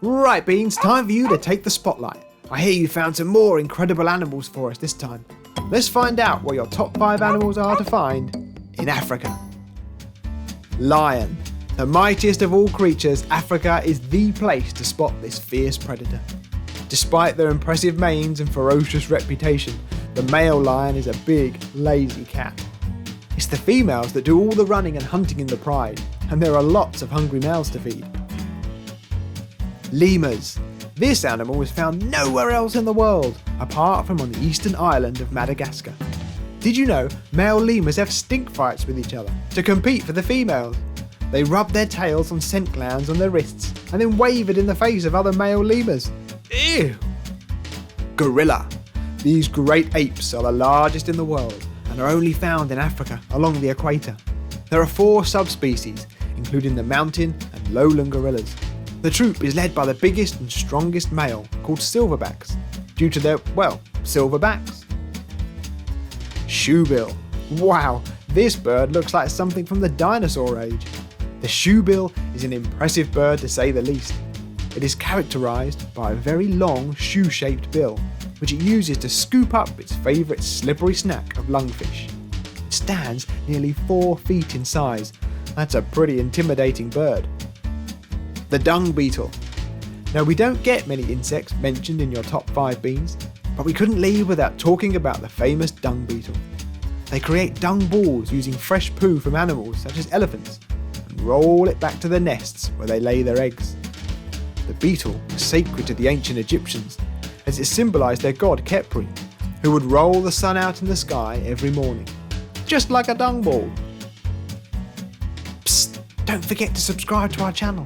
Right, Beans, time for you to take the spotlight. I hear you found some more incredible animals for us this time. Let's find out what your top 5 animals are to find in Africa. Lion. The mightiest of all creatures, Africa is the place to spot this fierce predator. Despite their impressive manes and ferocious reputation, the male lion is a big, lazy cat. It's the females that do all the running and hunting in the pride, and there are lots of hungry males to feed. Lemurs. This animal is found nowhere else in the world, apart from on the eastern island of Madagascar. Did you know male lemurs have stink fights with each other to compete for the females? They rub their tails on scent glands on their wrists and then wave it in the face of other male lemurs. Ew! Gorilla. These great apes are the largest in the world and are only found in Africa along the equator. There are 4 subspecies, including the mountain and lowland gorillas. The troop is led by the biggest and strongest male, called silverbacks, due to their, silverbacks. Shoebill. Wow, this bird looks like something from the dinosaur age. The shoebill is an impressive bird to say the least. It is characterised by a very long shoe-shaped bill, which it uses to scoop up its favourite slippery snack of lungfish. It stands nearly 4 feet in size. That's a pretty intimidating bird. The dung beetle. Now, we don't get many insects mentioned in your top 5 beans, but we couldn't leave without talking about the famous dung beetle. They create dung balls using fresh poo from animals such as elephants and roll it back to their nests where they lay their eggs. The beetle was sacred to the ancient Egyptians as it symbolised their god Khepri, who would roll the sun out in the sky every morning, just like a dung ball. Psst, don't forget to subscribe to our channel.